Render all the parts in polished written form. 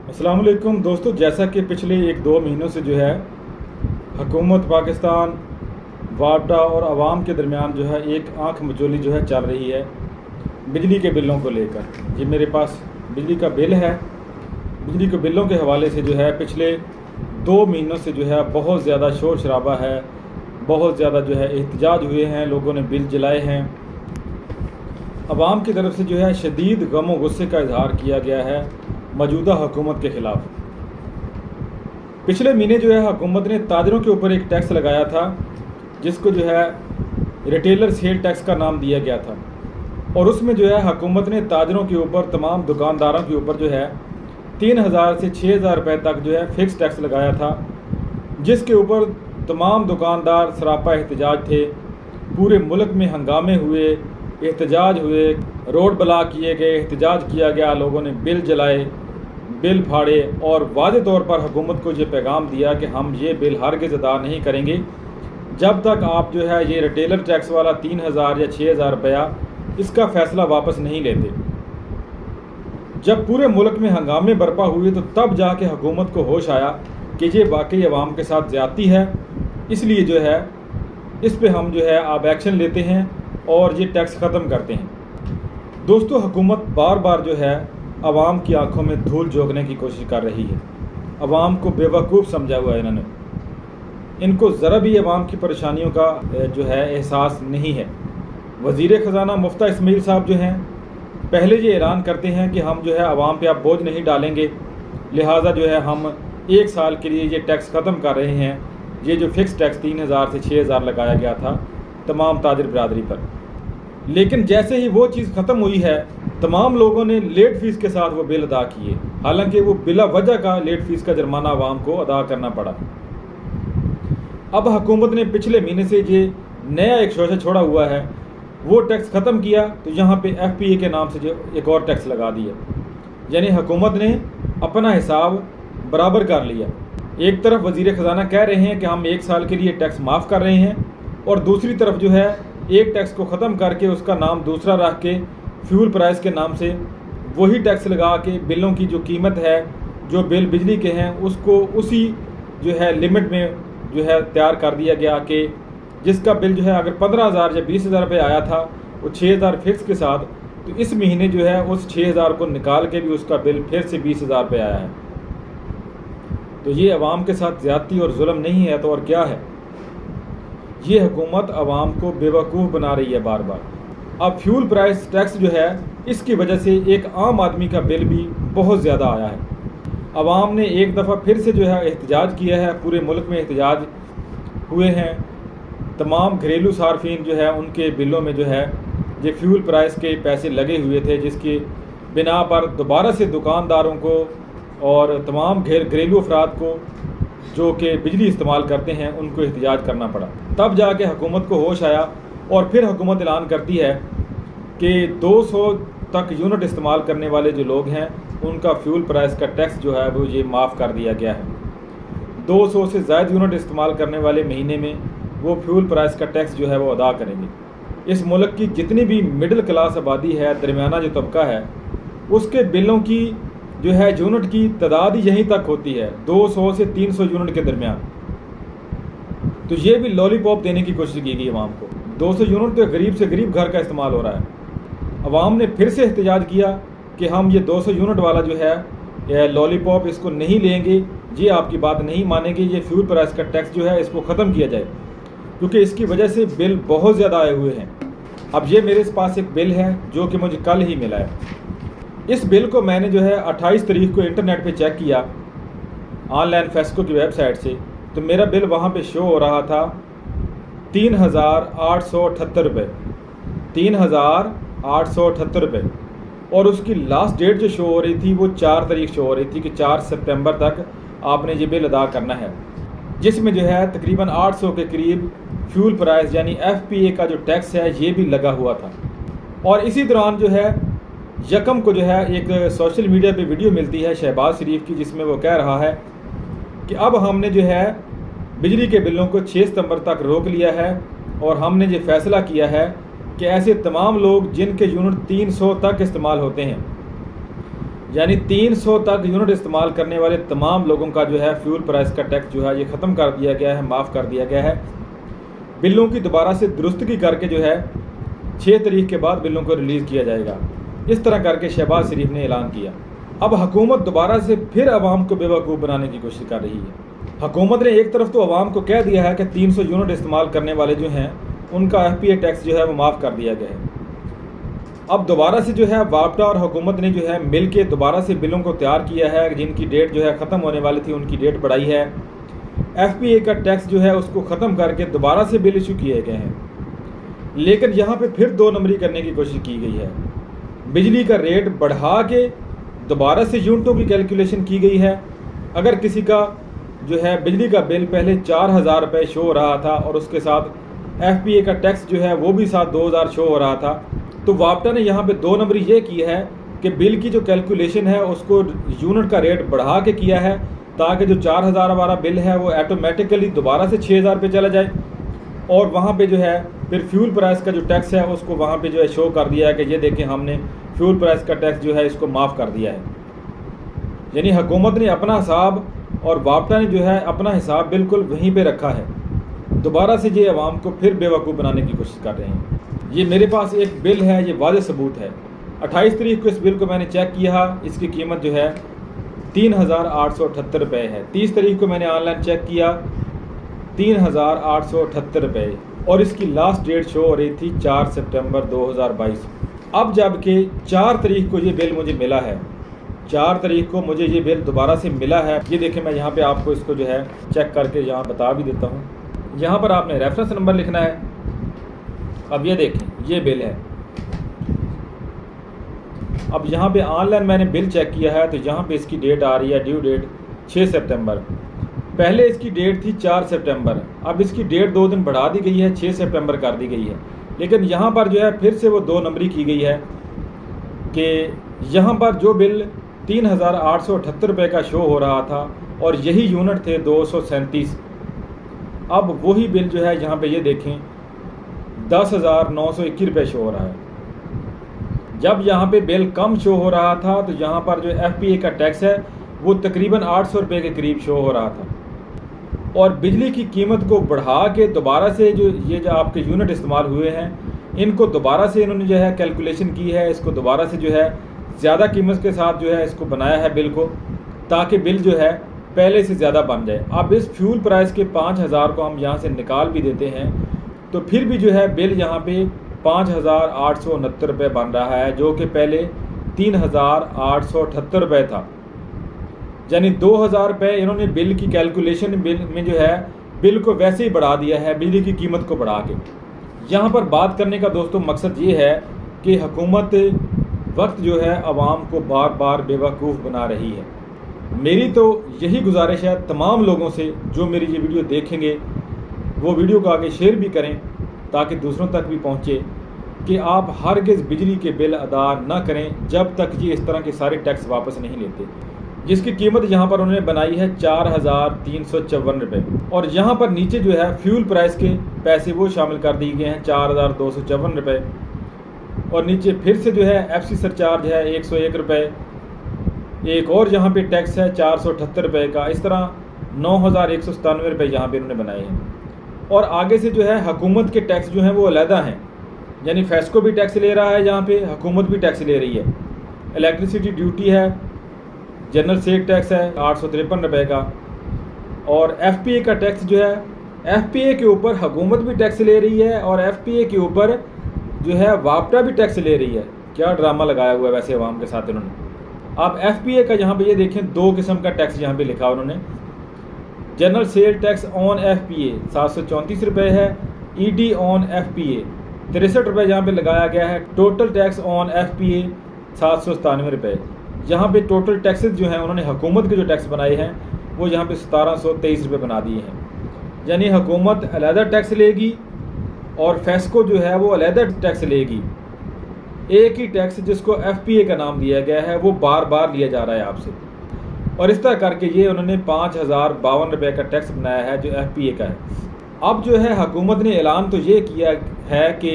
अस्सलाम वालेकुम दोस्तों, जैसा कि पिछले 1-2 महीनों से जो है हुकूमत पाकिस्तान, वापडा और आवाम के दरमियान जो है एक आंख मचोली जो है चल रही है बिजली के बिलों को लेकर। ये मेरे पास बिजली का बिल है। बिजली के बिलों के हवाले से जो है पिछले 2 महीनों से जो है बहुत ज़्यादा शोर शराबा है, बहुत ज़्यादा जो है एहतजाज हुए हैं, लोगों ने बिल जलाए हैं। आवाम की तरफ से जो है शदीद गम और गुस्से का इजहार किया गया है मौजूदा हुकूमत के ख़िलाफ़। पिछले महीने जो है हुकूमत ने ताजरों के ऊपर एक टैक्स लगाया था जिसको जो है रिटेलर सेल टैक्स का नाम दिया गया था, और उसमें जो है हुकूमत ने ताजरों के ऊपर, तमाम दुकानदारों के ऊपर जो है 3000 से 6000 रुपये तक जो है फ़िक्स टैक्स लगाया था, जिसके ऊपर तमाम दुकानदार सरापा एहतजाज थे। पूरे मुल्क में हंगामे हुए, एहतजाज हुए, रोड ब्लॉक किए गए, एहतजाज किया गया, लोगों ने बिल जलाए, बिल फाड़े और वाज़े तौर पर हुकूमत को ये पैगाम दिया कि हम ये बिल हरगिज़ अदा नहीं करेंगे जब तक आप जो है ये रिटेलर टैक्स वाला 3000 या 6000 रुपया इसका फ़ैसला वापस नहीं लेते। जब पूरे मुल्क में हंगामे बरपा हुए तो तब जाके हुकूमत को होश आया कि ये वाकई अवाम के साथ ज़्यादती है, इसलिए जो है इस पे हम जो है अब एक्शन लेते हैं और ये टैक्स ख़त्म करते हैं। दोस्तों, हुकूमत बार बार जो है अवाम की आंखों में धूल झोंकने की कोशिश कर रही है। अवाम को बेवकूफ़ समझा हुआ है इन्होंने। इनको ज़रा भी अवाम की परेशानियों का जो है एहसास नहीं है। वज़ीर ख़जाना मुफ्ता इस्माइल साहब जो हैं पहले ये ऐलान करते हैं कि हम जो है अवाम पे अब बोझ नहीं डालेंगे, लिहाजा जो है हम 1 साल के लिए ये टैक्स ख़त्म कर रहे हैं। ये जो फ़िक्स टैक्स 3000 से 6000 लगाया गया था तमाम ताजिर बरादरी पर, लेकिन जैसे ही वो चीज़ ख़त्म हुई है तमाम लोगों ने लेट फ़ीस के साथ वो बिल अदा किए, हालांकि वो बिला वजह का लेट फ़ीस का जुर्माना आवाम को अदा करना पड़ा। अब हुकूमत ने पिछले महीने से ये नया एक शोशा छोड़ा हुआ है, वो टैक्स ख़त्म किया तो यहाँ पे FPA के नाम से जो एक और टैक्स लगा दिया, यानी हुकूमत ने अपना हिसाब बराबर कर लिया। एक तरफ वज़ीर ख़जाना कह रहे हैं कि हम 1 साल के लिए टैक्स माफ़ कर रहे हैं, और दूसरी तरफ जो है एक टैक्स को ख़त्म करके उसका नाम दूसरा रख के फ्यूल प्राइस के नाम से वही टैक्स लगा के बिलों की जो कीमत है, जो बिल बिजली के हैं, उसको उसी जो है लिमिट में जो है तैयार कर दिया गया कि जिसका बिल जो है अगर 15000 या 20000 रुपये आया था वो 6000 फिक्स के साथ, तो इस महीने जो है उस 6000 को निकाल के भी उसका बिल फिर से 20000 रुपये आया है। तो ये अवाम के साथ ज़्यादती और जुल्म नहीं है तो और क्या है? ये हुकूमत अवाम को बेवकूफ़ बना रही है बार बार। अब फ्यूल प्राइस टैक्स जो है इसकी वजह से एक आम आदमी का बिल भी बहुत ज़्यादा आया है। अवाम ने एक दफ़ा फिर से जो है एहतजाज किया है, पूरे मुल्क में एहतजाज हुए हैं। तमाम घरेलू सार्फिन जो है उनके बिलों में जो है ये फ्यूल प्राइस के पैसे लगे हुए थे, जिसकी बिना पर दोबारा से दुकानदारों को और तमाम घरेलू अफराद को जो कि बिजली इस्तेमाल करते हैं उनको एहतजाज करना पड़ा। तब जाके हुकूमत को होश आया और फिर हुकूमत ऐलान करती है कि 200 तक यूनिट इस्तेमाल करने वाले जो लोग हैं उनका फ्यूल प्राइस का टैक्स जो है वो ये माफ़ कर दिया गया है। 200 से ज़ायद यूनिट इस्तेमाल करने वाले महीने में वो फ्यूल प्राइस का टैक्स जो है वो अदा करेंगे। इस मुल्क की जितनी भी मिडिल क्लास आबादी है, दरमियाना जो तबका है, उसके बिलों की जो है यूनिट की तादाद ही यहीं तक होती है, 200 से 300 यूनिट के दरमियान। तो ये भी लॉलीपॉप देने की कोशिश की गई अवाम को। 200 यूनिट तो गरीब से गरीब घर का इस्तेमाल हो रहा है। अवाम ने फिर से एहतजाज किया कि हम ये 200 यूनिट वाला जो है लॉलीपॉप इसको नहीं लेंगे, ये आपकी बात नहीं मानेंगे, ये फ्यूल प्राइस का टैक्स जो है इसको ख़त्म किया जाए, क्योंकि इसकी वजह से बिल बहुत ज़्यादा आए हुए हैं। अब ये मेरे पास एक बिल है जो कि मुझे कल ही मिला है। इस बिल को मैंने जो है 28 तारीख को इंटरनेट पे चेक किया ऑनलाइन फेस्को की वेबसाइट से, तो मेरा बिल वहाँ पे शो हो रहा था 3878 रुपये, 3878 रुपये, और उसकी लास्ट डेट जो शो हो रही थी वो 4 तारीख शो हो रही थी कि 4 सितंबर तक आपने ये बिल अदा करना है, जिसमें जो है तकरीबन 800 के करीब फ्यूल प्राइस यानी FPA का जो टैक्स है ये भी लगा हुआ था। और इसी दौरान जो है यकम को जो है एक सोशल मीडिया पे वीडियो मिलती है शहबाज शरीफ की, जिसमें वो कह रहा है कि अब हमने जो है बिजली के बिलों को 6 सितंबर तक रोक लिया है, और हमने ये फ़ैसला किया है कि ऐसे तमाम लोग जिनके यूनिट 300 तक इस्तेमाल होते हैं यानी 300 तक यूनिट इस्तेमाल करने वाले तमाम लोगों का जो है फ्यूल प्राइस का टैक्स जो है ये ख़त्म कर दिया गया है, माफ़ कर दिया गया है। बिलों की दोबारा से दुरुस्तगी करके जो है 6 तारीख के बाद बिलों को रिलीज़ किया जाएगा। इस तरह करके शहबाज शरीफ ने ऐलान किया। अब हुकूमत दोबारा से फिर आवाम को बेवकूफ़ बनाने की कोशिश कर रही है। हुकूमत ने एक तरफ तो आवाम को कह दिया है कि 300 यूनिट इस्तेमाल करने वाले जो हैं उनका FPA टैक्स जो है वो माफ़ कर दिया गया है। अब दोबारा से जो है वापटा और हुकूमत ने जो है मिल के दोबारा से बिलों को तैयार किया है, जिनकी डेट जो है ख़त्म होने वाली थी उनकी डेट बढ़ाई है। FPA का टैक्स जो है उसको ख़त्म करके दोबारा से बिल इशू किए गए हैं। लेकिन यहाँ पे फिर 2 नंबरी करने की कोशिश की गई है। बिजली का रेट बढ़ा के दोबारा से यूनिटों की कैलकुलेशन की गई है। अगर किसी का जो है बिजली का बिल पहले 4000 रुपये शो हो रहा था और उसके साथ FPA का टैक्स जो है वो भी साथ 2000 शो हो रहा था, तो वापटा ने यहाँ पे 2 नंबरी ये की है कि बिल की जो कैलकुलेशन है उसको यूनिट का रेट बढ़ा के किया है, ताकि जो 4000 वाला बिल है वो ऑटोमेटिकली दोबारा से 6000 पे चला जाए। और वहाँ पे जो है फिर फ्यूल प्राइस का जो टैक्स है उसको वहाँ पे जो है शो कर दिया है कि ये देखें हमने फ्यूल प्राइस का टैक्स जो है इसको माफ़ कर दिया है। यानी हुकूमत ने अपना हिसाब और वापटा ने जो है अपना हिसाब बिल्कुल वहीं पे रखा है। दोबारा से ये आवाम को फिर बेवकूफ़ बनाने की कोशिश कर रहे हैं। ये मेरे पास एक बिल है, ये वाज़ेह सबूत है। 28 तारीख को इस बिल को मैंने चेक किया, इसकी कीमत जो है 3878 रुपये है। 30 तारीख को मैंने ऑनलाइन चेक किया 3878 रुपये, और इसकी लास्ट डेट शो हो रही थी 4 सितंबर 2022। अब जबकि 4 तारीख को ये बिल मुझे मिला है, 4 तारीख को मुझे ये बिल दोबारा से मिला है। ये देखें, मैं यहाँ पे आपको इसको जो है चेक करके यहाँ बता भी देता हूँ। यहाँ पर आपने रेफरेंस नंबर लिखना है। अब ये देखें, ये बिल है। अब यहाँ पे ऑनलाइन मैंने बिल चेक किया है तो यहाँ पे इसकी डेट आ रही है, ड्यू डेट 6 सितंबर। पहले इसकी डेट थी 4 सितंबर, अब इसकी डेट 2 दिन बढ़ा दी गई है, 6 सितंबर कर दी गई है। लेकिन यहाँ पर जो है फिर से वो 2 नंबरी की गई है कि यहाँ पर जो बिल 3878 रुपये का शो हो रहा था और यही यूनिट थे 237, अब वही बिल जो है यहाँ पे ये देखें 10,921 रुपये शो हो रहा है। जब यहाँ पे बिल कम शो हो रहा था तो यहाँ पर जो FPA का टैक्स है वो तकरीबन 800 रुपये के करीब शो हो रहा था। और बिजली की कीमत को बढ़ा के दोबारा से जो आपके यूनिट इस्तेमाल हुए हैं इनको दोबारा से इन्होंने जो है कैलकुलेशन की है, इसको दोबारा से जो है ज़्यादा कीमत के साथ जो है इसको बनाया है बिल को, ताकि बिल जो है पहले से ज़्यादा बन जाए। अब इस फ्यूल प्राइस के 5000 को हम यहाँ से निकाल भी देते हैं तो फिर भी जो है बिल यहाँ पे 5869 रुपये बन रहा है, जो कि पहले 3878 रुपये था। यानी 2000 रुपये इन्होंने बिल की कैलकुलेशन बिल में जो है बिल को वैसे ही बढ़ा दिया है, बिजली की कीमत को बढ़ा के। यहाँ पर बात करने का दोस्तों मकसद ये है कि हुकूमत वक्त जो है आवाम को बार बार बेवकूफ़ बना रही है। मेरी तो यही गुजारिश है तमाम लोगों से जो मेरी ये वीडियो देखेंगे वो वीडियो को आगे शेयर भी करें ताकि दूसरों तक भी पहुँचे कि आप हरगिज़ बिजली के बिल अदा ना करें जब तक ये इस तरह के सारे टैक्स वापस नहीं लेते, जिसकी कीमत यहाँ पर उन्होंने बनाई है 4354 रुपये। और यहाँ पर नीचे जो है फ्यूल प्राइस के पैसे वो शामिल कर दिए गए हैं 4254 रुपये। और नीचे फिर से जो है FC सरचार्ज है 101 रुपये, एक और यहाँ पे टैक्स है 478 रुपये का। इस तरह 9197 रुपये यहाँ पे इन्होंने बनाए हैं। और आगे से जो है हुकूमत के टैक्स जो हैं वो अलहदा हैं, यानी फेस्को भी टैक्स ले रहा है, यहाँ पे हुकूमत भी टैक्स ले रही है। इलेक्ट्रिसिटी ड्यूटी है, जनरल सेल टैक्स है 853 रुपये का। और FPA का टैक्स जो है FPA के ऊपर हुकूमत भी टैक्स ले रही है और FPA के ऊपर जो है वापटा भी टैक्स ले रही है। क्या ड्रामा लगाया हुआ है वैसे अवाम के साथ इन्होंने। आप FPA का यहाँ पे ये देखें 2 किस्म का टैक्स यहाँ पे लिखा उन्होंने। General sale tax on FPA 734 रुपये है, ED ऑन FPA 63 रुपये यहाँ पे लगाया गया है। टोटल टैक्स ऑन FPA 797 रुपये। यहाँ पे टोटल टैक्सेस जो हैं उन्होंने हुकूमत के जो टैक्स बनाए हैं वो यहाँ पे 1723 रुपये बना दिए हैं। यानी हुकूमत अलहदा टैक्स लेगी और फेस्को जो है वो अलहदा टैक्स लेगी। एक ही टैक्स जिसको FPA का नाम दिया गया है वो बार बार लिया जा रहा है आपसे। और इस तरह करके ये उन्होंने 5052 रुपये का टैक्स बनाया है जो FPA का है। अब जो है हुकूमत ने ऐलान तो ये किया है कि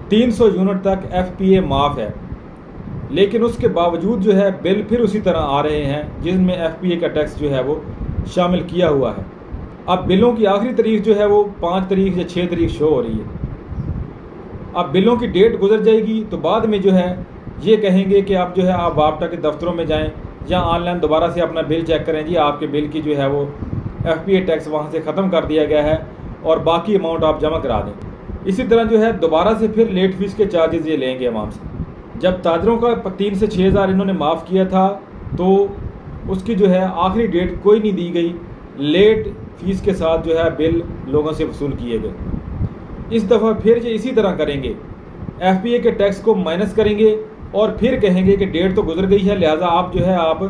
300 यूनिट तक FPA माफ़ है, लेकिन उसके बावजूद जो है बिल फिर उसी तरह आ रहे हैं जिसमें FPA का टैक्स जो है वो शामिल किया हुआ है। अब बिलों की आखिरी तारीख जो है वो 5 तारीख या 6 तारीख शो हो रही है। अब बिलों की डेट गुजर जाएगी तो बाद में जो है ये कहेंगे कि आप जो है आप वापटा के दफ्तरों में जाएं या ऑनलाइन दोबारा से अपना बिल चेक करें, जी आपके बिल की जो है वो FPA टैक्स वहाँ से ख़त्म कर दिया गया है और बाकी अमाउंट आप जमा करा दें। इसी तरह जो है दोबारा से फिर लेट फीस के चार्जेस ये लेंगे अवाम से। जब ताजरों का 3 से 6 हज़ार इन्होंने माफ़ किया था तो उसकी जो है आखिरी डेट कोई नहीं दी गई, लेट फीस के साथ जो है बिल लोगों से वसूल किए गए। इस दफ़ा फिर ये इसी तरह करेंगे, FPA के टैक्स को माइनस करेंगे और फिर कहेंगे कि डेट तो गुजर गई है, लिहाजा आप जो है आप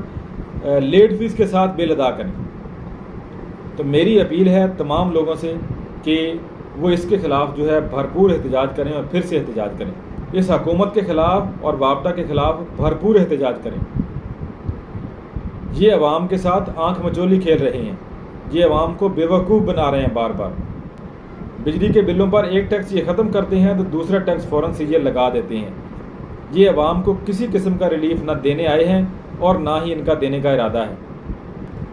लेट फीस के साथ बिल अदा करें। तो मेरी अपील है तमाम लोगों से कि वो इसके ख़िलाफ़ जो है भरपूर एहतजाज करें और फिर से एहतजाज करें, इस हुकूमत के ख़िलाफ़ और वापटा के ख़िलाफ़ भरपूर एहतजाज करें। ये अवाम के साथ आंख मचोली खेल रहे हैं, ये अवाम को बेवकूफ़ बना रहे हैं बार बार। बिजली के बिलों पर एक टैक्स ये ख़त्म करते हैं तो दूसरा टैक्स फ़ौरन से ये लगा देते हैं। ये अवाम को किसी किस्म का रिलीफ ना देने आए हैं और ना ही इनका देने का इरादा है।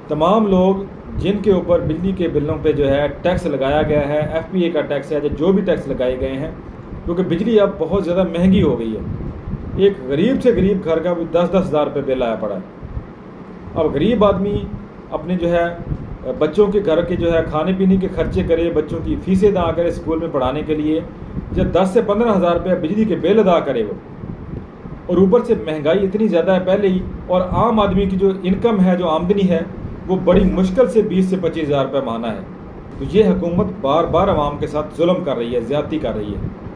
तमाम लोग जिनके ऊपर बिजली के बिलों पे जो है टैक्स लगाया गया है, FPA का टैक्स है, जो भी टैक्स लगाए गए हैं, क्योंकि बिजली अब बहुत ज़्यादा महंगी हो गई है। एक गरीब से गरीब घर का भी 10-10 हज़ार रुपये बिल आया पड़ा है। अब गरीब आदमी अपने जो है बच्चों के घर के जो है खाने पीने के खर्चे करे, बच्चों की फ़ीसें अदा करे स्कूल में पढ़ाने के लिए, जब 10 से 15 हज़ार रुपये बिजली के बिल अदा करे वो, और ऊपर से महंगाई इतनी ज़्यादा है पहले ही, और आम आदमी की जो इनकम है, जो आमदनी है, वो बड़ी मुश्किल से 20 से 25 हज़ार रुपये माना है। तो ये हुकूमत बार बार आवाम के साथ जुल्म कर रही है, ज़्यादती कर रही है।